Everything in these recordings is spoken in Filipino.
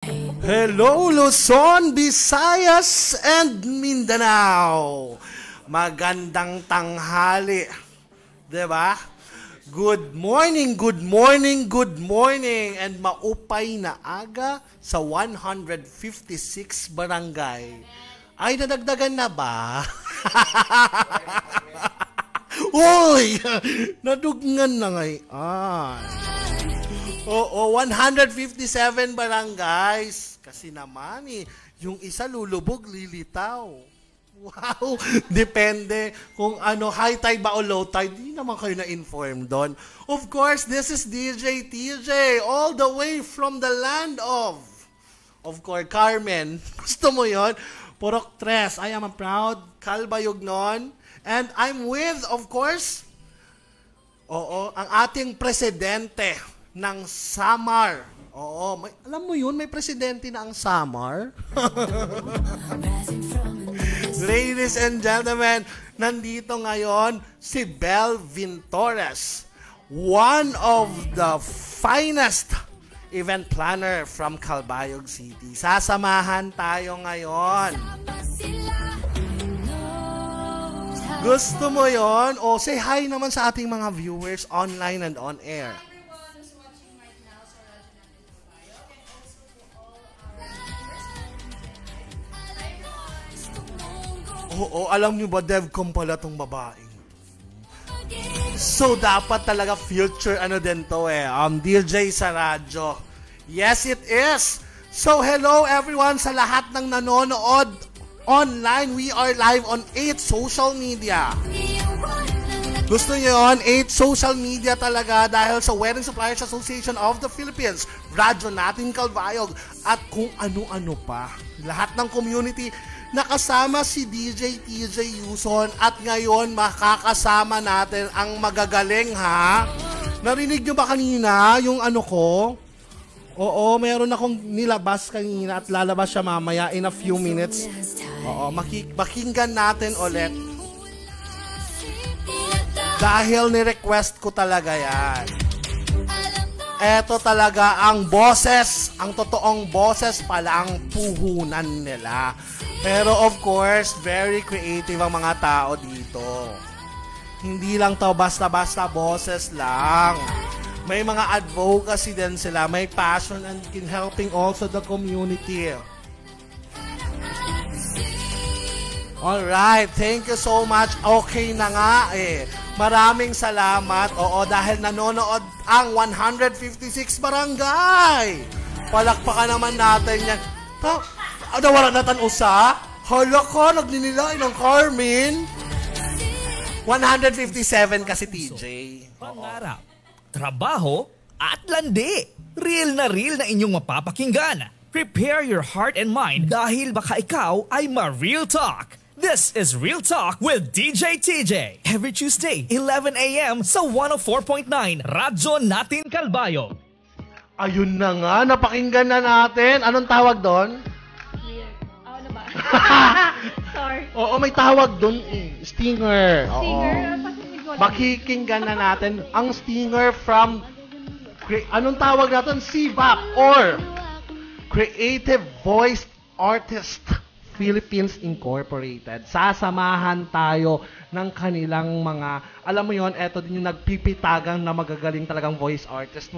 Hello Luzon, Visayas, and Mindanao. Magandang tanghali. 'Di ba? Good morning, good morning, good morning, and maupay na aga sa 156 barangay. Ay, nadagdagan na ba? Uy! Nadugnan na ngayon. Oo, 157 barangays. Kasi naman yung isa lulubog, lilitaw. Wow! Depende kung high tide ba o low tide. Di naman kayo na-inform doon. Of course, this is DJ TJ, all the way from the land of course, Carmen. Gusto mo yon? Purok Tres. I am a proud Calbayognon. And I'm with, of course, ang ating presidente ng Samar. Oo, alam mo yun, may presidente na ang Samar. Ladies and gentlemen, nandito ngayon si Belvin Torres, one of the finest event planner from Calbayog City. Sasamahan tayo ngayon. Gusto mo yon? O say hi naman sa ating mga viewers online and on air. Oo, alam niyo ba, DevCom pala tong babaeng. So, dapat talaga future din to DJ sa radyo. Yes, it is. So, hello everyone sa lahat ng nanonood online. We are live on 8 social media. Gusto niyo yun? 8 social media talaga dahil sa Wedding Suppliers Association of the Philippines, radyo natin Calbayog, at kung ano-ano pa. Lahat ng community. Nakasama si DJ TJ Yuson at ngayon makakasama natin ang magagaling Narinig nyo ba kanina yung ko? Oo, meron akong nilabas kanina at lalabas siya mamaya in a few minutes. Oo, makinggan natin ulit. Dahil ni-request ko talaga yan. Eto talaga ang boses, ang totoong boses pala ang puhunan nila. Pero of course, very creative ang mga tao dito. Hindi lang to basta-basta boses lang. May mga advocacy din sila, may passion and in helping also the community. Alright, thank you so much. Okay na nga Maraming salamat. Oo, dahil nanonood ang 156 barangay. Palakpakan naman natin yan. Wala natin usa. Hala ka, nagninilay ng Carmen. 157 kasi TJ. Pangarap, trabaho, at landi. Real na inyong mapapakinggan. Prepare your heart and mind dahil baka ikaw ay ma-real talk. This is Real Talk with DJ TJ. Every Tuesday, 11 a.m. sa 104.9 Radyo Natin Calbayog. Ayun na nga, napakinggan na natin. Anong tawag doon? Ano ba? Sorry. Oo, may tawag doon Stinger. Stinger? Makikinggan na natin ang stinger from, anong tawag natin? CVAP or Creative Voice Artist Philippines Incorporated. Sasamahan tayo ng kanilang mga, alam mo yon, eto din yung nagpipitagang na magagaling talagang voice artist.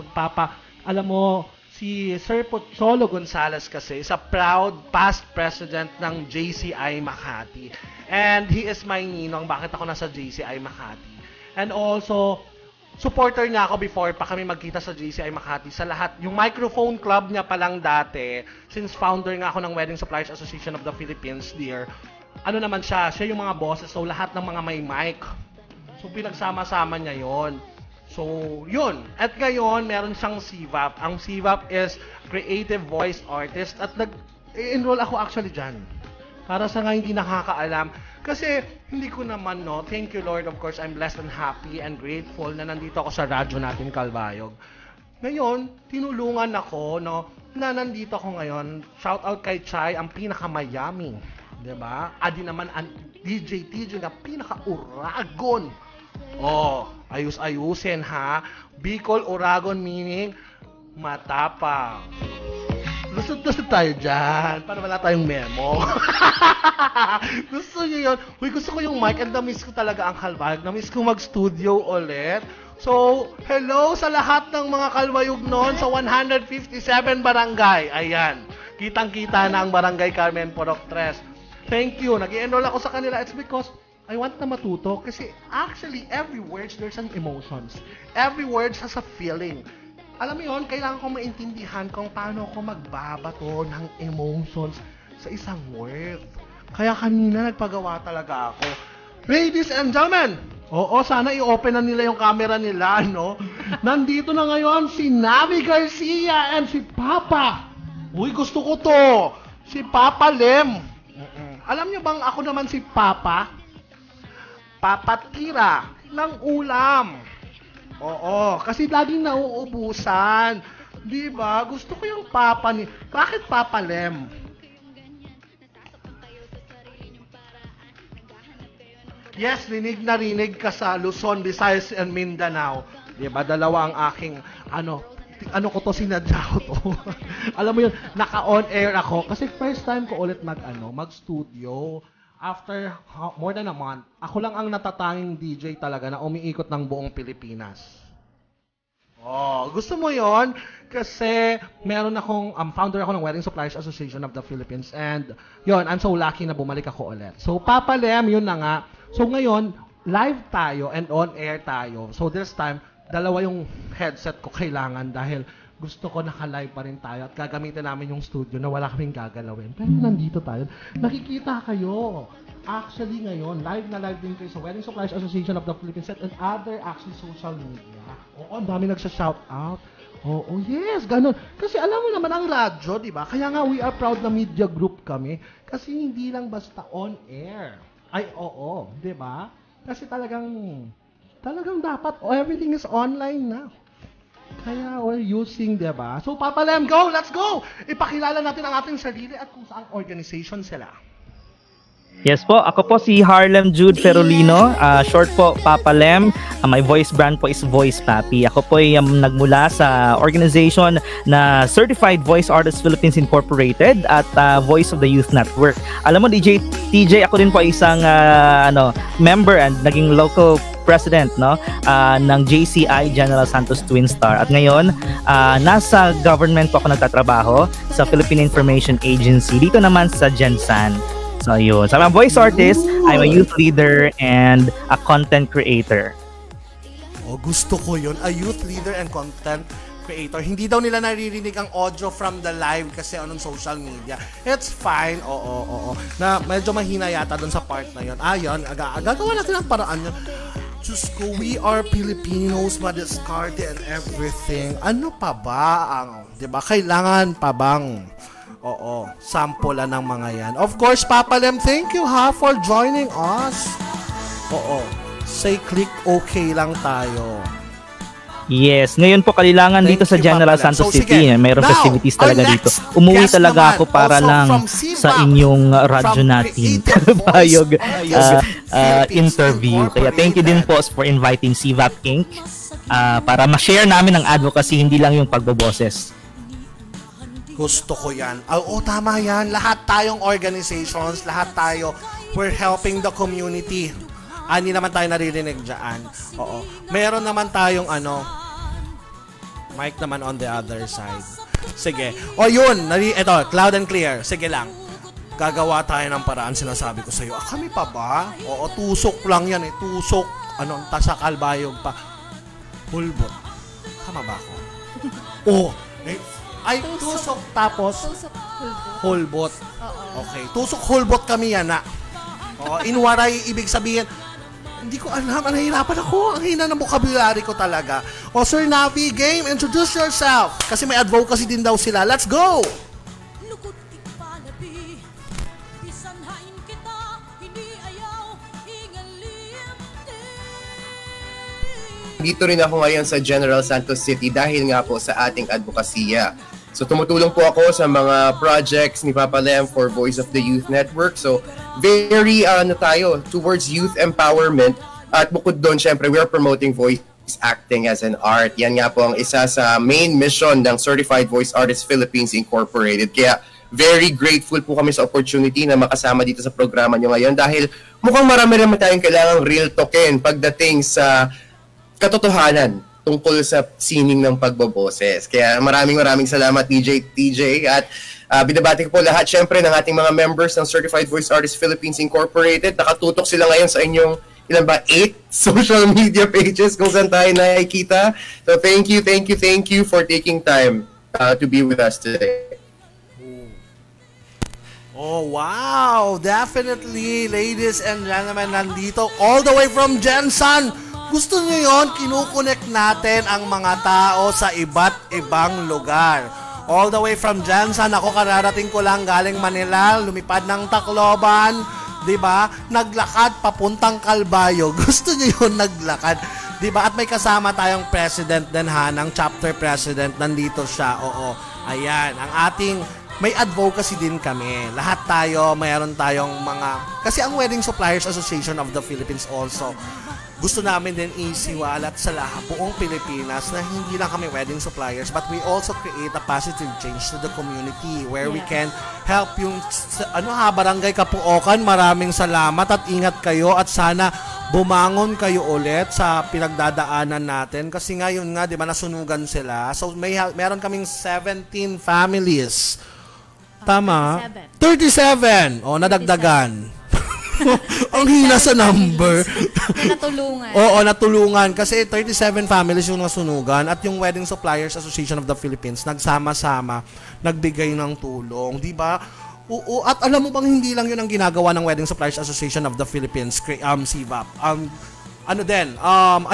Alam mo, si Sir Pocholo Gonzales kasi is a proud past president ng JCI Makati. And he is my ninong. Bakit ako nasa JCI Makati? And also, supporter niya ako before pa kami magkita sa JCI Makati sa lahat. Yung microphone club niya palang dati, since founder nga ako ng Wedding Suppliers Association of the Philippines, dear, naman siya yung mga bosses, so lahat ng mga may mic. So pinagsama-sama niya yon. So, yun. At ngayon, meron siyang CVAP. Ang CVAP is Creative Voice Artist at nag-enroll ako actually dyan. Para sa nga hindi nakakaalam. Kasi, hindi ko naman, thank you Lord, of course, I'm blessed and happy and grateful na nandito ako sa radyo natin Calbayog. Ngayon, tinulungan ako, na nandito ako ngayon. Shout out kay Chai, ang pinakamayaming. Diba? Adi naman ang DJ TJ na pinaka-uragon. Ayus-ayusin Bicol Uragon meaning matapang. Lusot-lusot tayo dyan. Para wala tayong memo. Gusto nyo yun? Uy, gusto ko yung mic and na-miss ko talaga ang kalbayog. Na-miss ko mag-studio ulit. So, hello sa lahat ng mga kalbayog noon sa 157 barangay. Ayan. Kitang-kita na ang Barangay Carmen Porok 3. Thank you. Nag-i-enroll ako sa kanila. It's because I want na matuto. Kasi actually, every word, there's an emotions. Every word has a feeling. Alam mo yun, kailangan kong maintindihan kung paano ako magbabato ng emotions sa isang word. Kaya kanina nagpagawa talaga ako. Ladies and gentlemen, oo, sana i-open na nila yung camera nila, no? Nandito na ngayon si Navi Garcia and si Papa. Uy, gusto ko to. Si Papa Lem. Alam niyo bang ako naman si Papa? Papatira ng ulam. Oo, kasi laging nauubusan. Di ba? Gusto ko yung Papa ni... Bakit Papa Lem? Yes, rinig na rinig ka sa Luzon, Visayas, and Mindanao. Di ba? Dalawa ang aking, ano ko to, sinadya ko to. Alam mo yun, naka-on air ako. Kasi first time ko ulit mag-studio. After more than a month, ako lang ang natatanging DJ talaga na umiikot ng buong Pilipinas. Oh, gusto mo yon? Kasi meron akong, founder ako ng Wedding Suppliers Association of the Philippines. And yon, I'm so lucky na bumalik ako ulit. So, Papa Lem, yun na nga. So, ngayon, live tayo and on air tayo. So, this time, dalawa yung headset ko kailangan dahil gusto ko naka-live pa rin tayo at gagamitin namin yung studio na wala kaming gagalawin. Pero nandito tayo. Nakikita kayo. Actually ngayon, live na live din kayo sa Wedding Suppliers Association of the Philippines and other actually social media. Oo, ang dami nagsa-shout out. Oo, yes, ganun. Kasi alam mo naman ang radyo, di ba? Kaya nga we are proud na media group kami kasi hindi lang basta on air. Ay, oo, di ba? Kasi talagang dapat everything is online na. Kaya we're using, diba? So, Papa Lem, go! Let's go! Ipakilala natin ang ating sarili at kung saang organization sila. Yes po, ako po si Harlem Jude Ferolino, short po Papa Lem. My voice brand po is Voice Papi. Ako po ay nagmula sa organization na Certified Voice Artists Philippines Incorporated at Voice of the Youth Network. Alam mo, TJ, ako din po isang member and naging local president ng JCI General Santos Twin Star. At ngayon, nasa government po ako nagtatrabaho sa Philippine Information Agency. Dito naman sa Gensan. So yun. So I'm a voice artist, I'm a youth leader, and a content creator. Oh, gusto ko yun. A youth leader and content creator. Hindi daw nila naririnig ang audio from the live kasi on social media. It's fine. Oo. Na medyo mahina yata dun sa part na yun. Yun. Gagawa natin ang paraan yun. Diyos ko, we are Filipinos, madiskarte and everything. Ano pa ba ang, di ba? Kailangan pa bang sample ng mga yan. Of course, Papa Lem, thank you for joining us. Say click okay lang tayo. Yes, ngayon po kalilangan dito sa General Santos City. Mayroong festivities talaga dito. Umuwi talaga ako para lang sa inyong radyo natin. Bayog interview. Kaya thank you din po for inviting CVAP Inc. Para ma-share namin ang advocacy, hindi lang yung pagboboses. Gusto ko yan. Tama yan. Lahat tayong organizations, lahat tayo, we're helping the community. Hindi naman tayo naririnig dyan. Oo. Meron naman tayong mic naman on the other side. Sige. Yun. Ito, loud and clear. Sige lang. Gagawa tayo ng paraan, sinasabi ko sa'yo. Kami pa ba? Oo, tusok lang yan eh. Tusok. Tasakal bayog pa. Hulbot. Tama ba ako? Tusok tapos hulbot. Okay. Tusok hulbot kami yan na. Inwaray, ibig sabihin, hindi ko alam, nahihirapan ako. Ang hina ng vocabulary ko talaga. Sir Navi, game, introduce yourself. Kasi may advocacy din daw sila. Let's go! Dito rin ako ngayon sa General Santos City dahil nga po sa ating advokasya. So tumutulong po ako sa mga projects ni Papa Lem for Voice of the Youth Network. So very tayo towards youth empowerment. At bukod doon, syempre, we are promoting voice acting as an art. Yan nga po ang isa sa main mission ng Certified Voice Artists Philippines Incorporated. Kaya very grateful po kami sa opportunity na makasama dito sa programa nyo ngayon dahil mukhang marami tayong kailangang real talkin pagdating sa katotohanan tungkol sa sining ng pagboboses. Kaya maraming salamat DJ TJ at binabati ko po lahat syempre ng ating mga members ng Certified Voice Artists Philippines Incorporated. Nakatutok sila ngayon sa inyong 8 social media pages kung saan tayo nakikita. So thank you for taking time to be with us today. Oh, wow! Definitely, ladies and gentlemen, nandito all the way from Jensen. Gusto nyo yun? Kinukonect natin ang mga tao sa iba't ibang lugar. All the way from Jensen, ako kararating ko lang galing Manila, lumipad ng Tacloban, diba? Naglakad papuntang Calbayo. Gusto nyo yun, naglakad? Diba? At may kasama tayong president din ha, ng chapter president. Nandito siya, oo. Ayan, ang ating... May advocacy din kami. Lahat tayo, mayroon tayong mga... Kasi ang Wedding Suppliers Association of the Philippines also, gusto namin din isiwalat sa lahat, buong Pilipinas, na hindi lang kami wedding suppliers, but we also create a positive change to the community where we can help yung... Barangay Kapuokan, maraming salamat at ingat kayo at sana bumangon kayo ulit sa pinagdadaanan natin. Kasi ngayon nga, di ba, nasunugan sila. So, meron kaming 17 families. Tama? 37. O, nadagdagan. Ang hina sa number. Natulungan. Oo, natulungan. Kasi 37 families yung nasunugan at yung Wedding Suppliers Association of the Philippines nagsama-sama, nagbigay ng tulong. Di ba? Oo, at alam mo bang hindi lang yun ang ginagawa ng Wedding Suppliers Association of the Philippines, CVAP.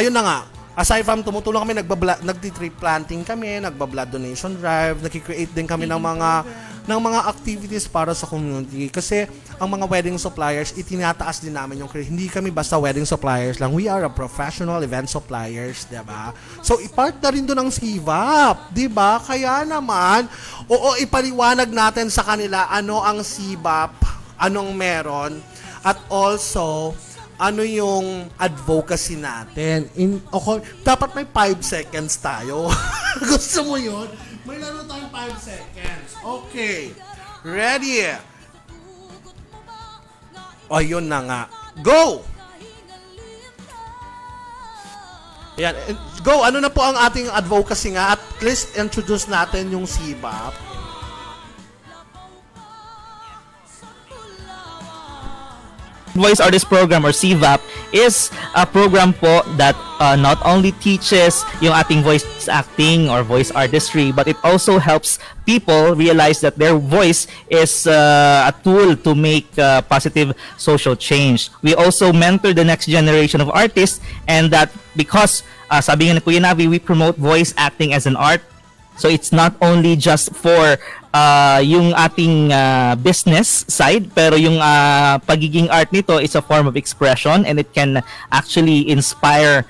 Ayun na nga. Aside from tumutulong kami, nagti-tree planting kami, nagba-blood donation drive, nagki-create din kami ng mga activities para sa community. Kasi ang mga wedding suppliers, itinataas din namin yung hindi kami basta wedding suppliers lang. We are a professional event suppliers, diba? So, ipart na rin doon ang CVAP, diba? Kaya naman, ipaliwanag natin sa kanila ano ang CVAP, anong meron, at also, ano yung advocacy natin. Dapat may 5 seconds tayo. Gusto mo yun? May laro tayong 5 seconds. Okay. Ready? O, yun na nga. Go! Ayan. Go! Ano na po ang ating advocacy nga? At please introduce natin yung CVAP. Voice Artist Program or CVAP is a program po that not only teaches yung ating voice acting or voice artistry, but it also helps people realize that their voice is a tool to make positive social change. We also mentor the next generation of artists, and that because sabi nga ni Kuya Navi, we promote voice acting as an art. So it's not only just for yung ating business side, pero yung pagiging art nito is a form of expression, and it can actually inspire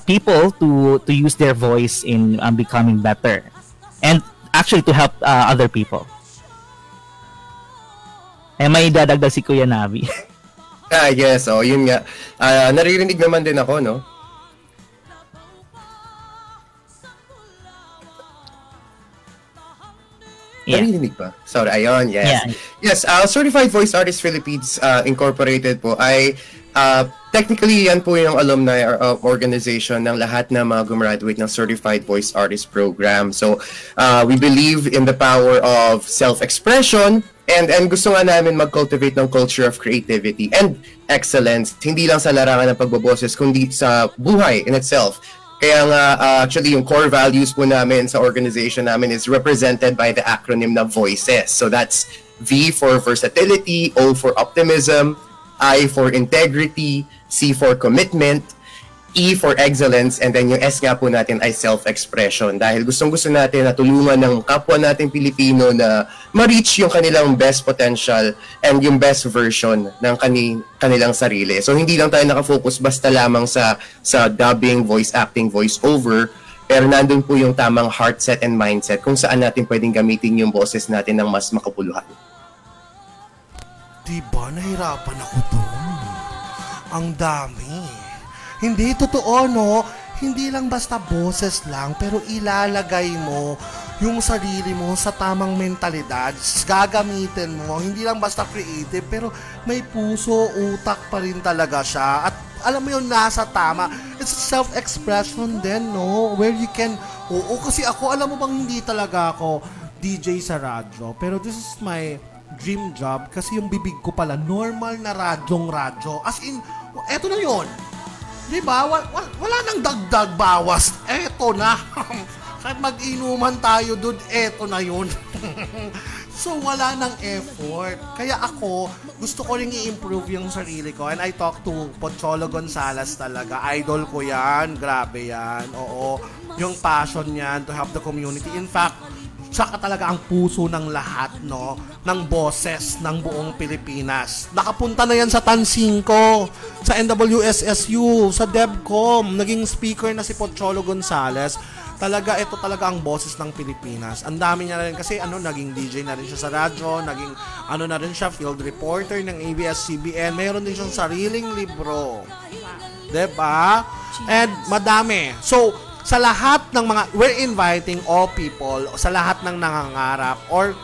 people to use their voice in becoming better, and actually to help other people. May dadagdag si Kuya Navi. Yes, yun nga. Naririnig naman din ako, no? Yeah. Narinig pa? Sorry, ayun, yes. Yeah. Yes, Certified Voice Artists Philippines Incorporated po ay technically yan po yung alumni organization ng lahat na mga gumraduate ng Certified Voice Artist Program. So, we believe in the power of self-expression and gusto nga namin mag-cultivate ng culture of creativity and excellence, hindi lang sa larangan ng pagboboses, kundi sa buhay in itself. Kaya nga, actually, yung core values po namin sa organization namin is represented by the acronym na VOICES. So that's V for versatility, O for optimism, I for integrity, C for commitment, E for excellence, and then yung S nga po natin ay self-expression. Dahil gustong-gusto natin na tulungan ng kapwa nating Pilipino na ma-reach yung kanilang best potential and yung best version ng kanilang sarili. So hindi lang tayo nakafocus basta lamang sa dubbing, voice acting, voice over, pero nandun po yung tamang heart set and mindset kung saan natin pwedeng gamitin yung boses natin ng mas makabuluhan. Diba, nahirapan ako doon. Ang dami. Hindi, totoo, no? hindi lang basta boses lang, pero ilalagay mo yung sarili mo sa tamang mentalidad. Gagamitin mo, hindi lang basta creative, pero may puso, utak pa rin talaga siya. At alam mo yun, nasa tama. It's a self-expression din, no? Where you can, kasi ako, alam mo bang hindi talaga ako DJ sa radyo, pero this is my dream job kasi yung bibig ko pala, normal na radyo. As in, eto na yun. Diba? Wala nang dagdag bawas. Eto na. Kahit mag-inuman tayo dun, eto na yun. So, wala nang effort. Kaya ako, gusto ko rin i-improve yung sarili ko. And I talk to Pocholo Gonzales talaga. Idol ko yan. Grabe yan. Oo. Yung passion niyan to help the community. In fact, saka talaga ang puso ng lahat, no? Ng boses ng buong Pilipinas. Nakapunta na yan sa Tansinco, sa NWSSU, sa DevCom. Naging speaker na si Pocholo Gonzales. Talaga, ito talaga ang boses ng Pilipinas. Ang dami niya na rin kasi naging DJ na rin siya sa radyo, naging na rin siya, field reporter ng ABS-CBN. Mayroon din siyang sariling libro. Diba? And madami. So, sa lahat ng mga, we're inviting all people, sa lahat ng nangangarap or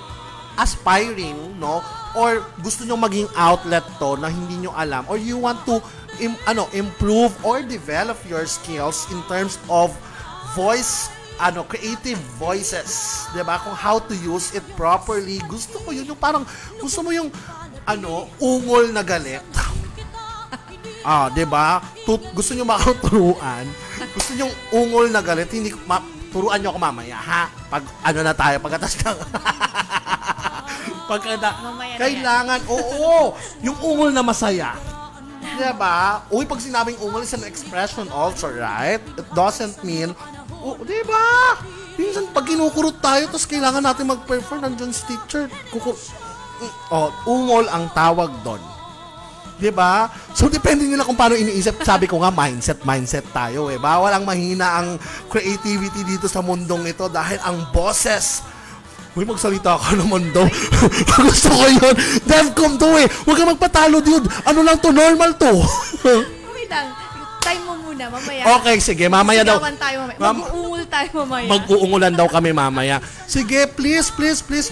aspiring, no? Or gusto nyo maging outlet to na hindi nyo alam, or you want to improve or develop your skills in terms of voice, creative voices, 'di ba? Kung how to use it properly. Gusto ko yun, yung parang gusto mo yung ungol na galit. 'Di ba? Gusto niyo makaturuan. Gusto niyo ungol na galit, hindi turuan niyo ako mamaya, ha? Pag na tayo, pagkatas ng kailangan, yung ungol na masaya. Diba? Pag sinabing ungol is an expression also, right? It doesn't mean, diba? Minsan, pag kinukurot tayo, tapos kailangan natin mag-perform, nandiyan si teacher, ungol ang tawag doon. Diba? So, depende nila kung paano iniisip. Sabi ko nga, mindset tayo, eh. Bawal ang mahina ang creativity dito sa mundong ito dahil ang boses, magsalita ka naman daw. Gusto ko yun. DevCom to eh. Huwag ka magpatalo, dude. Ano lang to? Normal to. Wait lang. Time mo muna, mamaya. Okay, sige. Mamaya daw. Mag-uungol tayo mamaya. Mag-uungulan daw kami mamaya. Sige, please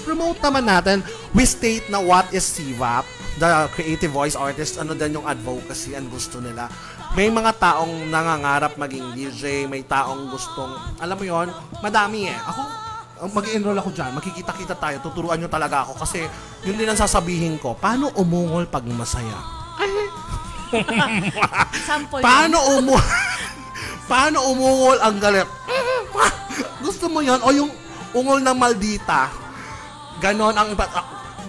promote naman natin. We state na what is CVAP, the Creative Voice Artist, din yung advocacy, ang gusto nila. May mga taong nangangarap maging DJ, may taong gustong, alam mo yon, madami eh. Ako, mag-enroll ako dyan, makikita-kita tayo, tuturuan nyo talaga ako kasi yun din ang sasabihin ko, paano umungol pag masaya? Sample paano umungol ang galit? Gusto mo yon? O yung ungol ng maldita? Ganon ang iba.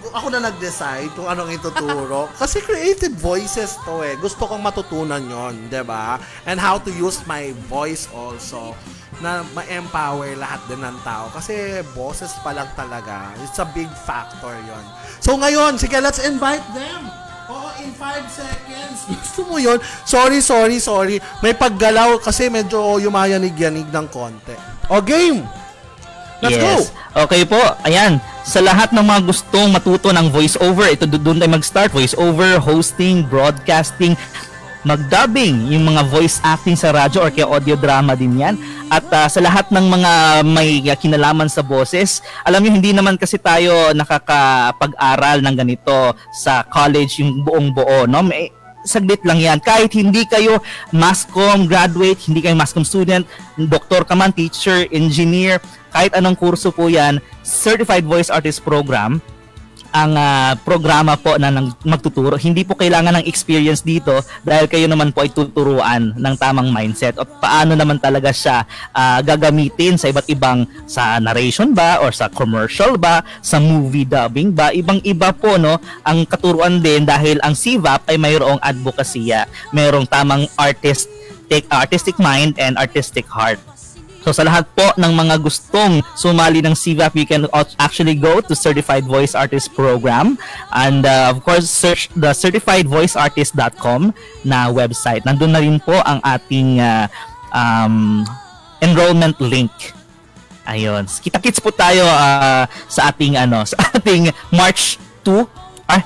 Ako na nag-decide kung anong ituturo. Kasi creative voices to eh. Gusto kong matutunan yon, diba? And how to use my voice also na ma-empower lahat din ng tao. Kasi boses pa lang talaga. It's a big factor yon. So ngayon, sige, let's invite them. In 5 seconds. Gusto mo yun? Sorry. May paggalaw kasi medyo yumayanig-yanig ng konti. Game! Let's go! Okay po, ayan. Sa lahat ng mga gustong matuto ng voiceover, ito doon tayo mag-start. Voiceover, hosting, broadcasting, mag-dubbing, yung mga voice acting sa radyo or kaya audio drama din yan. At sa lahat ng mga may kinalaman sa boses, alam niyo hindi naman kasi tayo nakakapag-aral ng ganito sa college yung buong buo, no? May saglit lang yan. Kahit hindi kayo mass comm graduate, hindi kayo mass comm student, doktor ka man, teacher, engineer, kahit anong kurso po yan, Certified Voice Artist Program, ang programa po na magtuturo. Hindi po kailangan ng experience dito dahil kayo naman po ay tuturuan ng tamang mindset at paano naman talaga siya gagamitin sa iba't ibang, sa narration ba or sa commercial ba, sa movie dubbing ba, ibang-iba po, no, ang katuruan din dahil ang CVAP ay mayroong advokasya, mayroong tamang artistic mind and artistic heart. So sa lahat po ng mga gustong sumali ng CVAP, you can actually go to Certified Voice Artist Program and of course search the certifiedvoiceartist.com na website. Nandun na rin po ang ating enrollment link. Ayun. Kita-kits po tayo sa ating March 2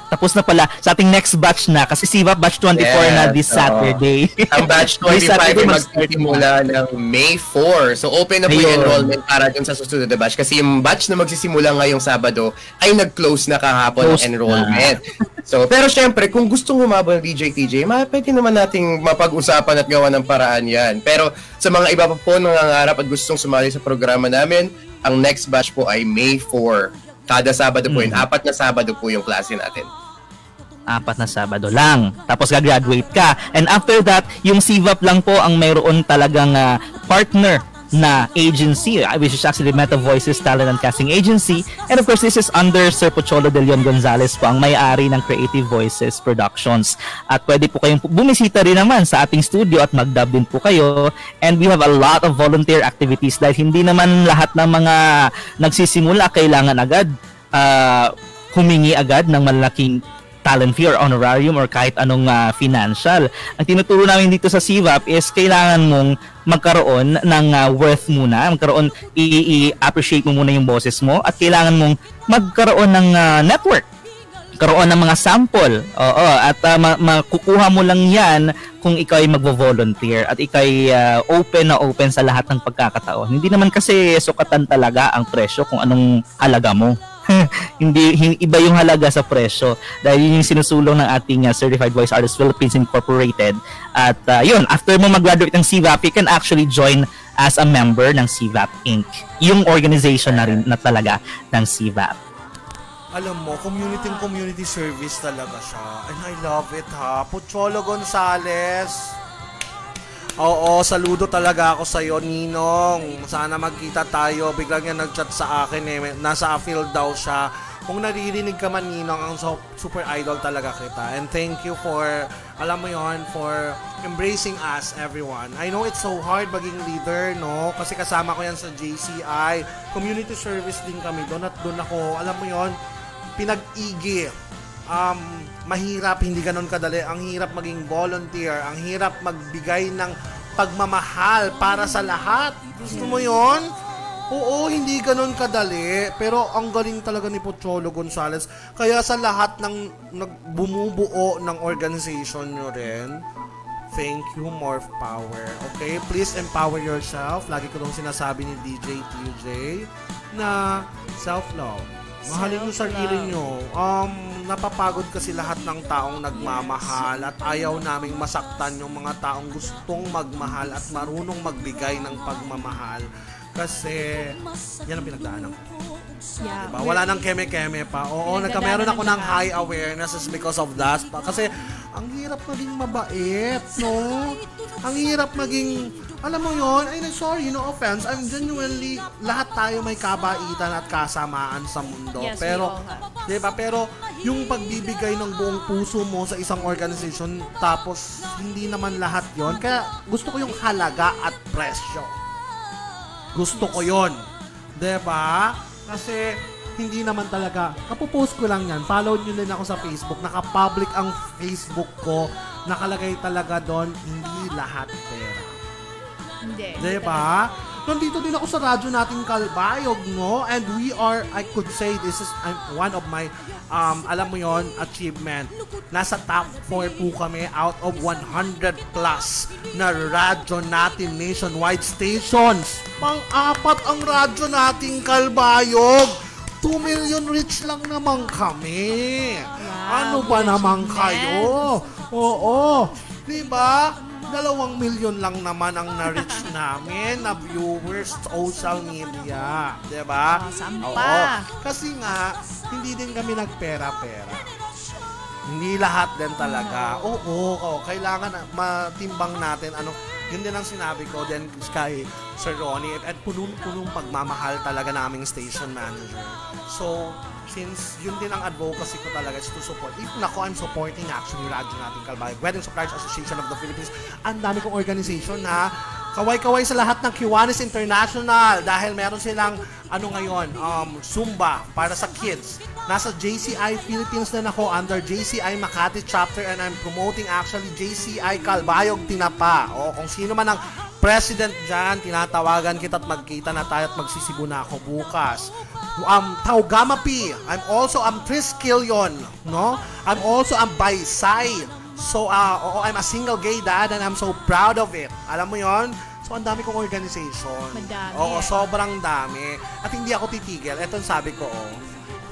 tapos na pala. Sa ating next batch na. Kasi CVAP batch 24 na this Saturday. Ang batch 25 ay magsisimula ng May 4. So, open na po yung enrollment para dun sa susunod na batch. Kasi yung batch na magsisimula ngayong Sabado ay nag-close na kahapon ang enrollment. So, pero syempre, kung gustong humabol ng DJ TJ, pwede naman nating mapag-usapan at gawa ng paraan yan. Pero sa mga iba pa po nangangarap at gustong sumali sa programa namin, ang next batch po ay May 4. Kada Sabado po yun. 4 na Sabado po yung klase natin. 4 na Sabado lang. Tapos gagraduate ka. And after that, yung CVAP lang po ang mayroon talagang partner na agency, which is actually Meta Voices Talent and Casting Agency. And of course, this is under Sir Pocholo de Leon Gonzalez po, ang may-ari ng Creative Voices Productions. At pwede po kayong bumisita rin naman sa ating studio at mag-dub din po kayo. And we have a lot of volunteer activities dahil hindi naman lahat ng mga nagsisimula kailangan agad humingi agad ng malaking talent fee or honorarium or kahit anong financial. Ang tinuturo namin dito sa CVAP is kailangan mong magkaroon ng worth muna, i-appreciate mo muna yung boses mo at kailangan mong magkaroon ng network, karoon ng mga sample. Oo, at makukuha mo lang yan kung ikaw ay magvo-volunteer at ikaw ay open sa lahat ng pagkakataon. Hindi naman kasi sukatan talaga ang presyo kung anong halaga mo. hindi iba yung halaga sa presyo dahil yun yung sinusulong ng ating Certified Voice Artists Philippines Incorporated. At yun, after mo mag-graduate ng CVAP, you can actually join as a member ng CVAP Inc. Yung organization na rin na talaga ng CVAP. Alam mo, community service talaga siya. And I love it, ha. Pocholo Gonzalez. Oo, saludo talaga ako sa'yo, Ninong. Sana magkita tayo. Biglang yan nag-chat sa akin eh. Nasa field daw siya. Kung naririnig ka man, Ninong, ang super idol talaga kita. And thank you for, alam mo yon, for embracing us, everyone. I know it's so hard maging leader, no? Kasi kasama ko yan sa JCI. Community service din kami doon at doon ako, alam mo yon, pinag-igi. Mahirap, hindi ganun kadali. Ang hirap maging volunteer, ang hirap magbigay ng pagmamahal para sa lahat. Gusto mo yon? Oo, hindi ganun kadali. Pero ang galing talaga ni Pocholo Gonzalez. Kaya sa lahat ng bumubuo ng organization nyo rin, thank you, more power. Okay? Please empower yourself. Lagi ko nung sinasabi ni DJ TJ na self-love. Mahalin yung sarili nyo. Napapagod kasi lahat ng taong nagmamahal at ayaw naming masaktan yung mga taong gustong magmahal at marunong magbigay ng pagmamahal. Kasi yan ang pinagdaanan ko. Yeah. Diba? Wala nang keme-keme pa. Oo, meron ako ng high awareness is because of that. Kasi ang hirap maging mabait, no? Ang hirap maging, alam mo yon, ay sorry, no offense, I'm genuinely, lahat tayo may kabaitan at kasamaan sa mundo. Yes, pero, diba, pero yung pagbibigay ng buong puso mo sa isang organization, tapos hindi naman lahat yon. Kaya gusto ko yung halaga at presyo. Gusto ko yon. Diba? Kasi hindi naman talaga, kapopost ko lang yan, follow nyo din ako sa Facebook, naka-public ang Facebook ko, nakalagay talaga doon, hindi lahat pera. Hindi. Diba? Nandito din ako sa radyo nating Kalbayog, no? And we are, I could say, this is one of my, alam mo yon, achievement. Nasa top 4 po kami out of 100 plus na radyo natin nationwide stations. Pang-apat ang radyo nating Kalbayog. 2 million reach lang naman kami. Wow, ano ba naman kayo? Oo. Diba? 2 million lang naman ang na-reach namin na viewers sa social media. Diba? Sampa. Kasi nga, hindi din kami nagpera-pera. Hindi lahat din talaga. Oo. Kailangan matimbang natin. Yun din ang sinabi ko din kay Sir Ronnie. At punong-punong pagmamahal talaga naming station manager. So, since yun din ang advocacy ko talaga is to support. Even ako, I'm supporting actually radyo natin Kalbayog, Wedding Suppliers Association of the Philippines. Ang dami kong organization na kaway-kaway sa lahat ng Kiwanis International dahil meron silang Zumba para sa kids. Nasa JCI Philippines na ako under JCI Makati chapter and I'm promoting actually JCI Kalbayog Tinapa. O kung sino man ang president dyan, tinatawagan kita at magkita na tayo at magsisibo na ako bukas. Taugama P. I'm Tris Killion, no? I'm also Baysay. So, I'm a single gay dad and I'm so proud of it. Alam mo yon? So, ang dami kong organization. Madami. Oo, sobrang dami. At hindi ako titigil. Ito ang sabi ko,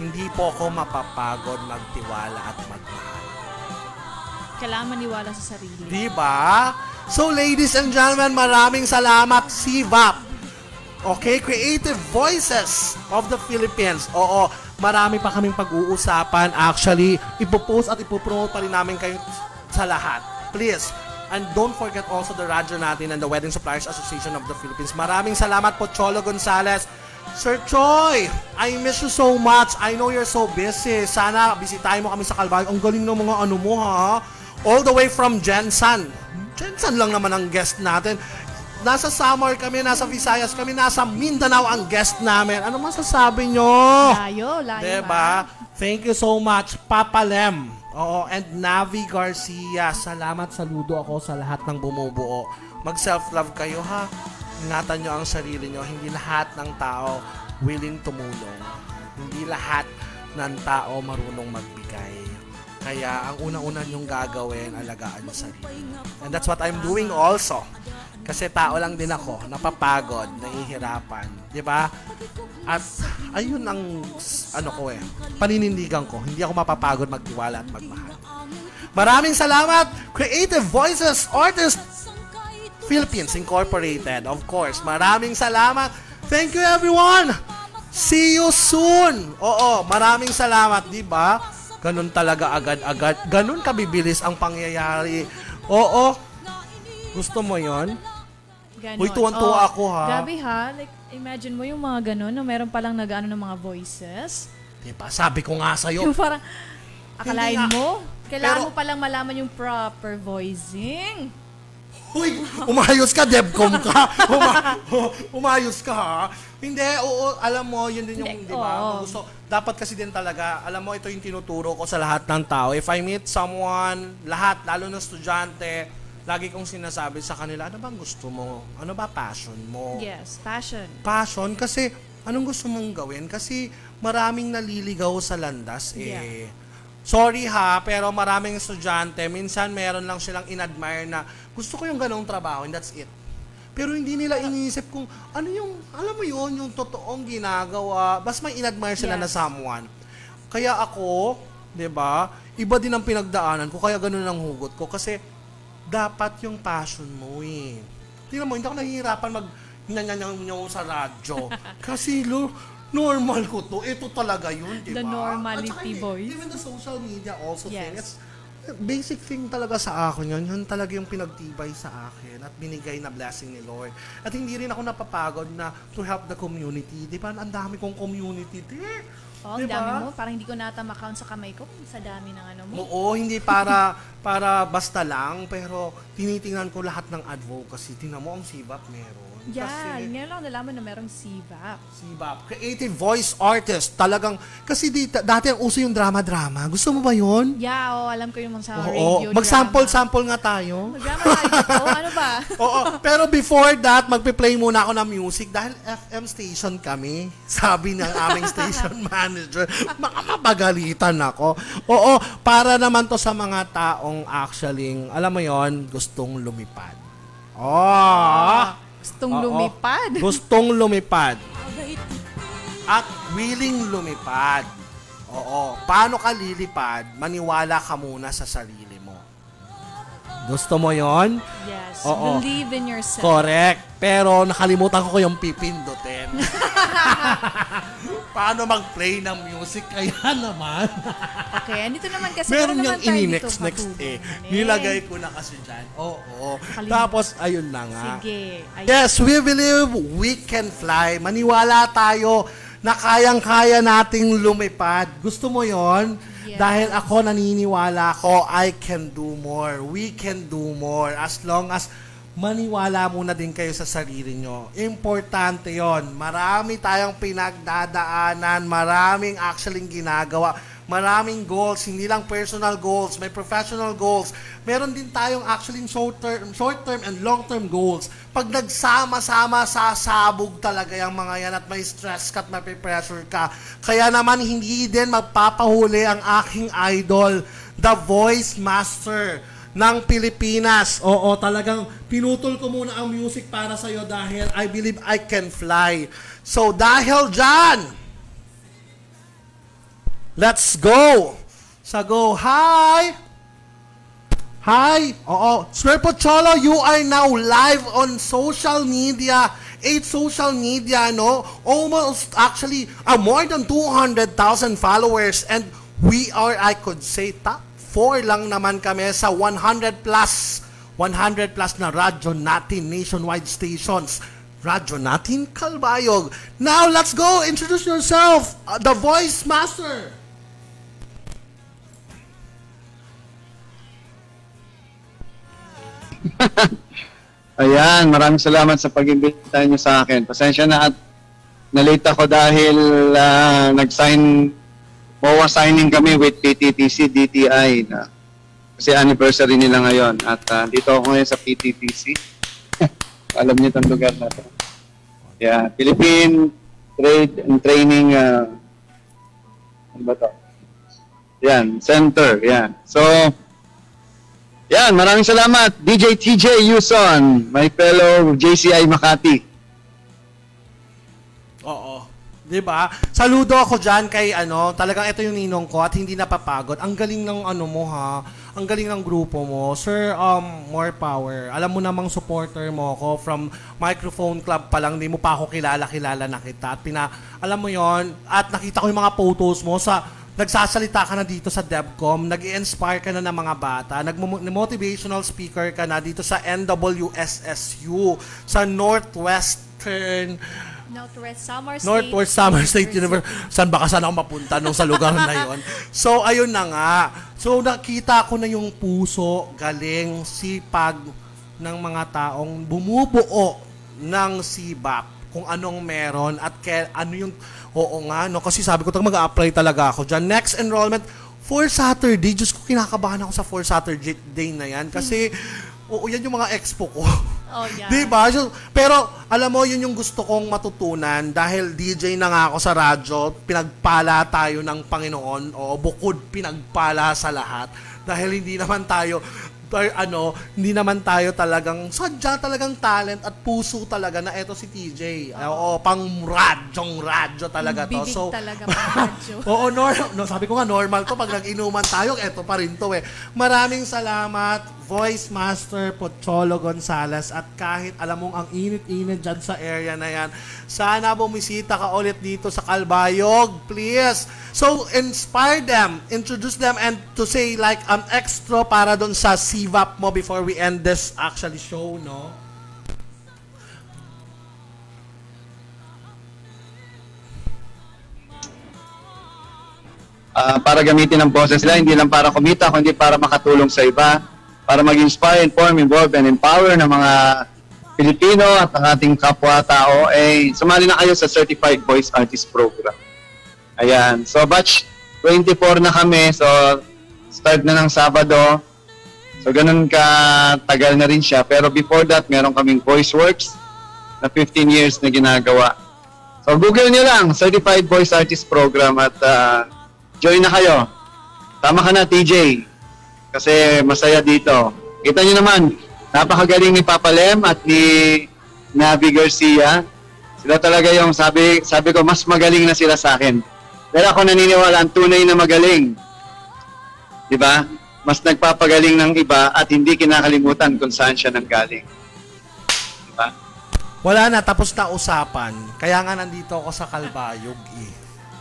hindi po ako mapapagod magtiwala at magmahal. Kailangan maniwala sa sarili. Diba? So, ladies and gentlemen, maraming salamat, CVAP. Okay, Creative Voices of the Philippines. Oo, marami pa kaming pag-uusapan. Actually, ipopost at ipopromote pa rin namin kayo sa lahat. Please. And don't forget also the radyo natin and the Wedding Suppliers Association of the Philippines. Maraming salamat po, Cholo Gonzales. Sir Choi, I miss you so much. I know you're so busy. Sana bisitahin mo kami sa Calvario. Ang galing ng mga ano mo, ha? All the way from Jensan. Jensan lang naman ang guest natin. Nasa Samar kami, nasa Visayas kami, nasa Mindanao ang guest namin. Ano masasabi nyo? Layo. Diba? Thank you so much, Papa Lem. Oo, and Navi Garcia. Salamat, saludo ako sa lahat ng bumubuo. Mag-self-love kayo, ha? Ingatan nyo ang sarili nyo. Hindi lahat ng tao willing tumulong. Hindi lahat ng tao marunong magbigay. Kaya ang una-una nyong gagawin, alagaan yung sarili. And that's what I'm doing also. Kasi tao lang din ako, napapagod, nahihirapan, 'di ba? At ayun ang paninindigan ko, hindi ako mapapagod magtiwala at magmahal. Maraming salamat, Creative Voices Artists Philippines Incorporated. Of course, maraming salamat. Thank you everyone. See you soon. Oo, maraming salamat, 'di ba? Ganun talaga agad-agad. Ganun kabibilis ang pangyayari. Oo. Gusto mo 'yon? Ganon. Uy, tuwan-tuwa ako, ha? Grabe, ha? Like, imagine mo yung mga ganon na meron palang nag-ano ng mga voices. Diba? Sabi ko nga sa'yo. Yung parang, akalain Hindi mo, kailangan Pero- mo palang malaman yung proper voicing. Uy, umayos ka, Debcom ka. Umayos ka, ha? Hindi, oo, alam mo, yun din yung, Hindi, di ba? oo. Gusto, dapat kasi din talaga, alam mo, ito yung tinuturo ko sa lahat ng tao. If I meet someone, lahat, lalo na estudyante, lagi kong sinasabi sa kanila, ano bang gusto mo? Ano ba passion mo? Yes, passion. Passion? Kasi, anong gusto mong gawin? Kasi, maraming naliligaw sa landas, Yeah. Sorry ha, pero maraming estudyante, minsan meron lang silang in-admire na gusto ko yung ganong trabaho and that's it. Pero hindi nila iniisip kung ano yung, alam mo yun, yung totoong ginagawa. Bas may in-admire sila na Yes. someone. Kaya ako, 'di ba? Iba din ang pinagdaanan ko, kaya ganun ang hugot ko. Kasi dapat yung passion mo eh. Tingnan mo, hindi ako nahihirapan mag sa radyo. Kasi normal ko to. Ito talaga yun, di ba? The normality At saka, voice. Even the social media also thing. Yes. It's basic thing talaga sa akin yun. Yun talaga yung pinagtibay sa akin at binigay na blessing ni Lord. At hindi rin ako napapagod na to help the community. Di ba? Ang dami kong community. Oh, ang dami mo. Parang hindi ko nata ma-count sa kamay ko sa dami ng ano mo. Oo, hindi para basta lang, pero tinitingnan ko lahat ng advocacy. Tingnan mo ang CVAP meron. Yan. Ngayon lang nalaman na merong CVAP. CVAP, Creative Voice Artist. Talagang, kasi dati ang uso yung drama-drama. Gusto mo ba yun? Yeah, alam ko yung sa Oo, radio mag-sample-sample nga tayo. Mag-drama tayo. Ano ba? Oo, pero before that, magpe-play muna ako ng music dahil FM station kami. Sabi ng aming station manager, mapagalitan ako. Oo, para naman to sa mga taong actually, alam mo yon, gustong lumipad. Gustong Oo. lumipad. Gustong lumipad. At willing lumipad. Oo. Paano ka lilipad? Maniwala ka muna sa sarili mo. Gusto mo yon? Yes. Oo. Believe in yourself. Correct. Pero nakalimutan ko yung pipindutin. Paano mag-play ng music? Kaya naman. Okay, andito naman kasi. Meron naman niyang tayo dito ini-next matutunan Nilagay ko na kasi dyan. Oo. Nakalimutan. Tapos, ayun na nga. Sige. Ayun. Yes, we believe we can fly. Maniwala tayo na kayang-kaya nating lumipad. Gusto mo yon? Yes. Dahil ako naniniwala ko, I can do more. We can do more. As long as maniwala muna din kayo sa sarili nyo. Importante yon. Marami tayong pinagdadaanan. Maraming actually ginagawa. Maraming goals, hindi lang personal goals, may professional goals. Meron din tayong actually short-term and long-term goals. Pag nagsama-sama, sasabog talaga yung mga yan at may stress ka at may pressure ka. Kaya naman hindi din magpapahuli ang aking idol, the voice master ng Pilipinas. Oo, talagang pinutol ko muna ang music para sa'yo dahil I believe I can fly. So dahil dyan, let's go! Sa go, hi! Hi! Oo, Sir Pocholo, you are now live on social media. 8 social media, no? Almost, actually, more than 200,000 followers. And we are, I could say, top 4 lang naman kami sa 100 plus na radyo natin, nationwide stations. Radyo natin, Kalbayog. Now, let's go! Introduce yourself, the voice master. Ayan, maraming salamat sa pag-imbita niyo sa akin. Pasensya na at nalate ako dahil MOA signing kami with PTTC DTI na kasi anniversary nila ngayon. At dito ako ngayon sa PTTC. Alam niyo itong lugar na ito. Yeah, Philippine Trade and Training ano ba ito? Yan, Center. Yan. So, yan, maraming salamat. DJ TJ Yuson, my fellow JCI Makati. Oo. 'Di ba? Saludo ako diyan kay talagang ito yung ninong ko at hindi napapagod. Ang galing ng mo ha. Ang galing ng grupo mo. Sir, more power. Alam mo namang supporter mo ako from Microphone Club pa lang, hindi mo pa ako kilala na kita. At alam mo 'yon, at nakita ko yung mga photos mo sa nagsasalita ka na dito sa DevCom, nag-i-inspire ka na ng mga bata, nag-motivational speaker ka na dito sa NWSSU, sa Northwest Summer State University. Saan ba ka sana ako mapunta nung sa lugar na yon? So, ayun na nga. So, nakita ko na yung puso, galing, sipag ng mga taong bumubuo ng SIBAP, kung anong meron at ano yung kasi sabi ko mag-a-apply talaga ako dyan. Next enrollment, 4 Saturday. Diyos ko, kinakabahan ako sa 4 Saturday na yan kasi yan yung mga expo ko. Oh, yeah. Diba? Pero alam mo, yun yung gusto kong matutunan dahil DJ na nga ako sa radyo, pinagpala tayo ng Panginoon, bukod pinagpala sa lahat dahil hindi naman tayo sadya talagang talent at puso talaga na eto si TJ. Pang radyo talaga to. Bibig So, talaga pang radyo. Sabi ko nga normal to pag nag-inuman tayo, eto pa rin to eh. Maraming salamat, Voice Master Pocholo Gonzales, at kahit alam mong ang init-init dyan sa area na yan, sana bumisita ka ulit dito sa Kalbayog, please. So, inspire them, introduce them, and to say like an extra para dun sa CVAP mo before we end this actually show, no? Para gamitin ang boses nila, hindi lang para kumita, kundi para makatulong sa iba, para mag-inspire, inform, involve, and empower ng mga Pilipino at ang ating kapwa-tao. Sumali na kayo sa Certified Voice Artist Program. Ayan. So, batch 24 na kami. So, start na ng Sabado. So, ganun ka-tagal na rin siya. Pero before that, meron kaming VoiceWorks na 15 years na ginagawa. So, Google nyo lang, Certified Voice Artist Program at join na kayo. Tama ka na, TJ. Kasi masaya dito. Kita nyo naman, napakagaling ni Papa Lem at ni Navi Garcia. Sila talaga yung sabi ko, mas magaling na sila sa akin. Pero ako naniniwala, ang tunay na magaling. Diba? Mas nagpapagaling ng iba at hindi kinakalimutan kung saan siya nanggaling. Diba? Wala na, tapos na usapan. Kaya nga nandito ako sa Kalbayog eh.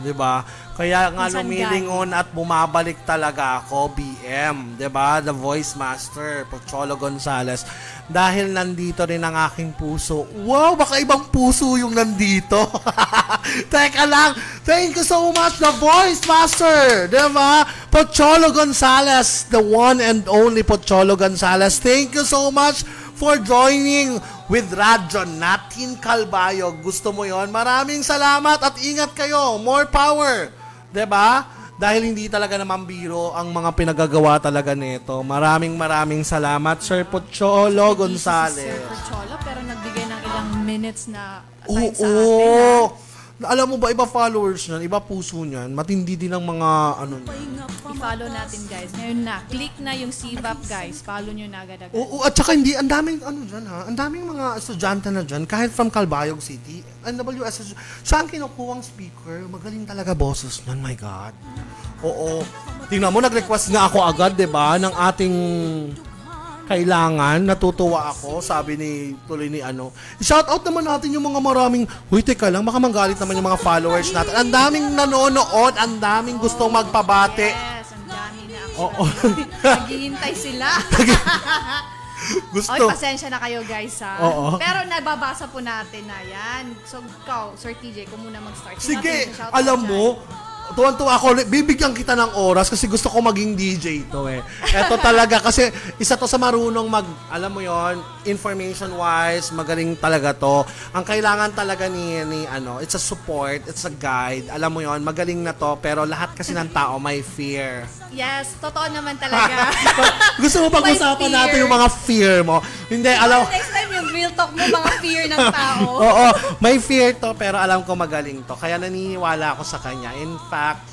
'Di ba? Kaya nga lumilingon at bumabalik talaga ako, BM, 'di ba? The Voice Master Pocholo Gonzales. Dahil nandito rin ang aking puso. Wow, baka ibang puso yung nandito. Teka lang. Thank you so much, The Voice Master. 'Di ba? Pocholo Gonzales, the one and only Pocholo Gonzales. Thank you so much for joining with Radyo Natin Kalbayog. Gusto mo yon? Maraming salamat at ingat kayo. More power. 'Di ba? dahil hindi talaga naman biro ang mga pinagagawa talaga nito. Maraming salamat, Sir Pocholo Gonzales. Sir Pocholo, pero nagbigay ng ilang minutes na time sa Oo. atin. Alam mo ba, iba followers niyan, iba puso niyan. Matindi din ang mga ano niyan. I-follow natin, guys. Ngayon na. Click na yung CVAP, guys. Follow nyo na agad-agad. Oo, at saka hindi, ang daming ano dyan ha, ang daming mga estudyante na dyan, kahit from Calbayog City, NWS, siya ang kinukuhang speaker, magaling talaga boses niyan, my God. Oo, tingnan mo, nag-request nga ako agad, diba, ng ating kailangan, natutuwa ako, sabi ni, tuloy ni ano. Shout out naman natin yung mga maraming, huy, teka lang, baka manggalit naman yung mga followers natin. Ang daming nanonood, ang daming gustong magpabate. Yes, ang dami na actually. Oo. Naghihintay sila. Gusto. Oy, pasensya na kayo, guys, ha? Oo. Pero nababasa po natin na yan. So, ikaw, Sir TJ, kung muna mag-start. Sige, alam mo, tuwan-tuwa ako, bibigyan kita ng oras kasi gusto ko maging DJ ito eh. Ito talaga kasi isa to sa marunong alam mo yon, information-wise, magaling talaga to. Ang kailangan talaga ni ano, it's a support, it's a guide. Alam mo yon, magaling na to, pero lahat kasi ng tao may fear. Yes, totoo naman talaga. Gusto mo pag-usapan natin yung mga fear mo? Hindi, alam. Next time yung real talk mo, mga fear ng tao. Oo, may fear to, pero alam ko magaling to. Kaya naniniwala ako sa kanya. In fact,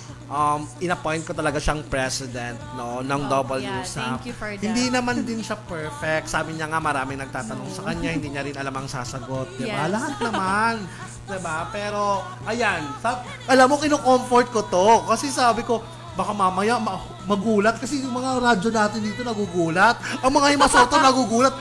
in-appoint ko talaga siyang president ng Yeah, WSAP. thank you for that. Hindi naman din siya perfect. Sabi niya nga maraming nagtatanong sa kanya, hindi niya rin alam ang sasagot. Diba? Yes. Lahat naman. Diba? Pero, ayan. Alam mo, kino-comfort ko to. Kasi sabi ko, baka mamaya magulat. Kasi yung mga radyo natin dito nagugulat. Ang mga Himasoto nagugulat.